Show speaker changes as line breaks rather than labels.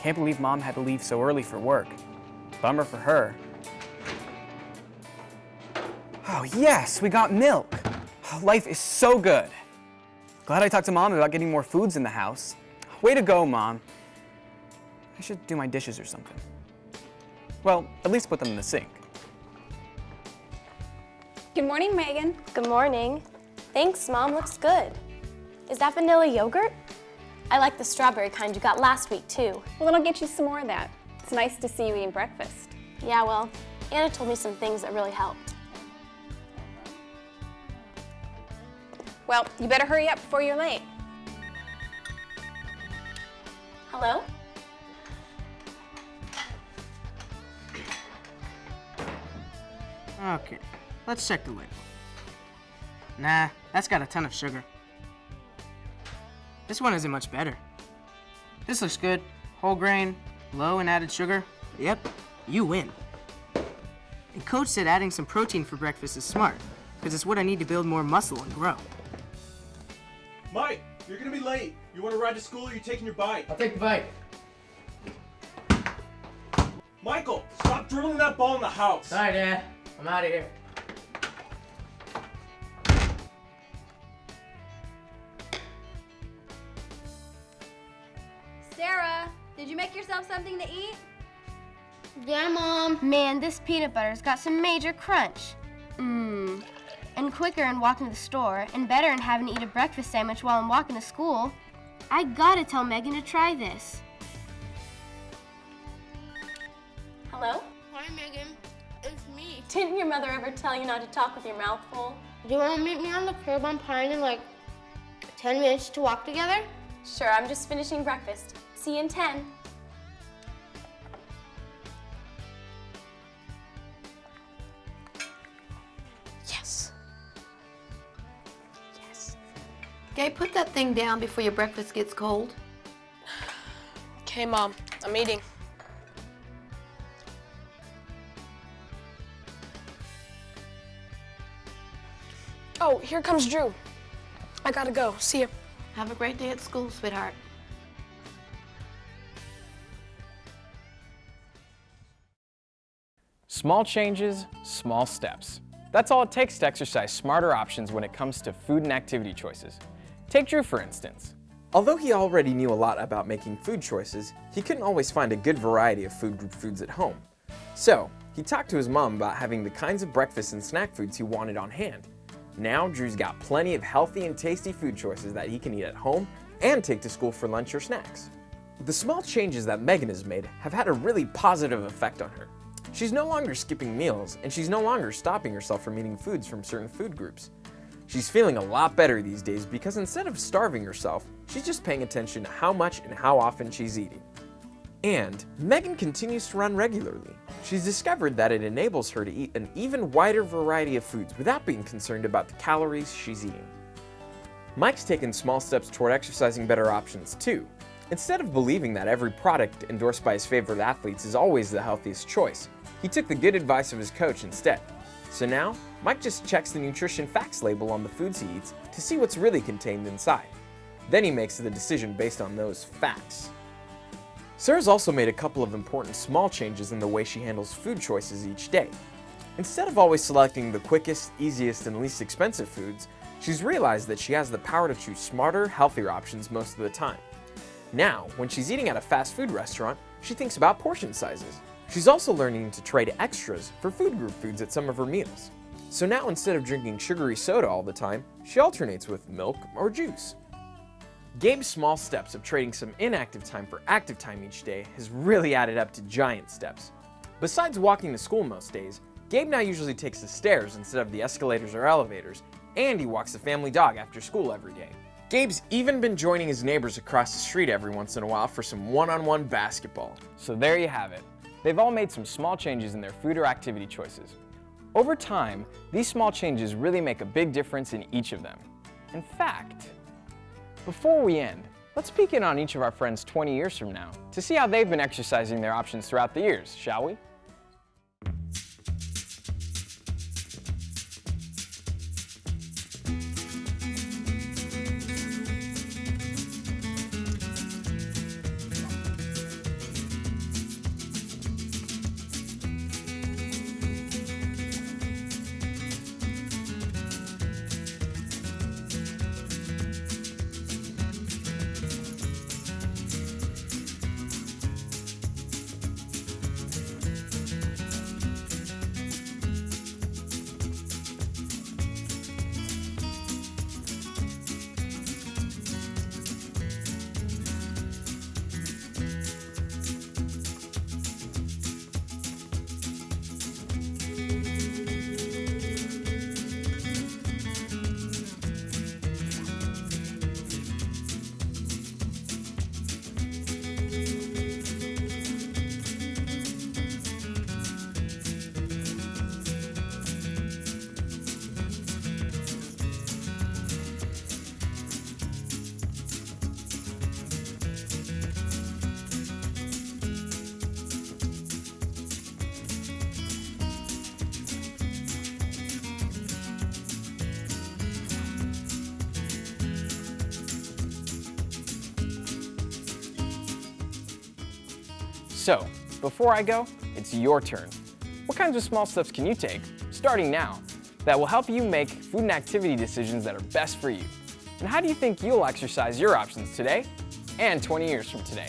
Can't believe Mom had to leave so early for work. Bummer for her. Oh yes, we got milk. Life is so good. Glad I talked to Mom about getting more foods in the house. Way to go, Mom. I should do my dishes or something. Well, at least put them in the sink.
Good morning, Megan.
Good morning. Thanks, Mom. Looks good. Is that vanilla yogurt? I like the strawberry kind you got last week, too.
Well, then I'll get you some more of that. It's nice to see you eating breakfast.
Yeah, well, Anna told me some things that really helped.
Well, you better hurry up before you're late.
Hello?
Okay, let's check the label. Nah, that's got a ton of sugar. This one isn't much better. This looks good. Whole grain, low in added sugar. Yep, you win. And Coach said adding some protein for breakfast is smart, because it's what I need to build more muscle and grow.
Mike, you're gonna be late. You wanna ride to school or are you taking your bike?
I'll take the bite.
Michael, stop dribbling that ball in the house.
Sorry, Dad. I'm out of here.
Sarah, did you make yourself something to eat?
Yeah, Mom. Man, this peanut butter's got some major crunch. And quicker than walking to the store, and better than having to eat a breakfast sandwich while I'm walking to school. I gotta tell Megan to try this.
Hello?
Hi, Megan. It's me.
Didn't your mother ever tell you not to talk with your mouth full?
Do you want to meet me on the curb on Pine in like 10 minutes to walk together?
Sure, I'm just finishing breakfast. See you in 10. Yes. Yes.
Gabe, put that thing down before your breakfast gets cold.
Okay, Mom, I'm eating. Oh, here comes Drew. I gotta go. See ya.
Have a great day at school, sweetheart.
Small changes, small steps. That's all it takes to exercise smarter options when it comes to food and activity choices. Take Drew, for instance.
Although he already knew a lot about making food choices, he couldn't always find a good variety of food group foods at home. So, he talked to his mom about having the kinds of breakfast and snack foods he wanted on hand. Now, Drew's got plenty of healthy and tasty food choices that he can eat at home and take to school for lunch or snacks. The small changes that Megan has made have had a really positive effect on her. She's no longer skipping meals, and she's no longer stopping herself from eating foods from certain food groups. She's feeling a lot better these days because instead of starving herself, she's just paying attention to how much and how often she's eating. And Megan continues to run regularly. She's discovered that it enables her to eat an even wider variety of foods without being concerned about the calories she's eating. Mike's taken small steps toward exercising better options too. Instead of believing that every product endorsed by his favorite athletes is always the healthiest choice, he took the good advice of his coach instead. So now, Mike just checks the nutrition facts label on the foods he eats to see what's really contained inside. Then he makes the decision based on those facts. Sarah's also made a couple of important small changes in the way she handles food choices each day. Instead of always selecting the quickest, easiest, and least expensive foods, she's realized that she has the power to choose smarter, healthier options most of the time. Now, when she's eating at a fast food restaurant, she thinks about portion sizes. She's also learning to trade extras for food group foods at some of her meals. So now instead of drinking sugary soda all the time, she alternates with milk or juice. Gabe's small steps of trading some inactive time for active time each day has really added up to giant steps. Besides walking to school most days, Gabe now usually takes the stairs instead of the escalators or elevators, and he walks the family dog after school every day. Gabe's even been joining his neighbors across the street every once in a while for some one-on-one basketball.
So there you have it. They've all made some small changes in their food or activity choices. Over time, these small changes really make a big difference in each of them. In fact, before we end, let's peek in on each of our friends 20 years from now to see how they've been exercising their options throughout the years, shall we? So, before I go, it's your turn. What kinds of small steps can you take, starting now, that will help you make food and activity decisions that are best for you? And how do you think you'll exercise your options today and 20 years from today?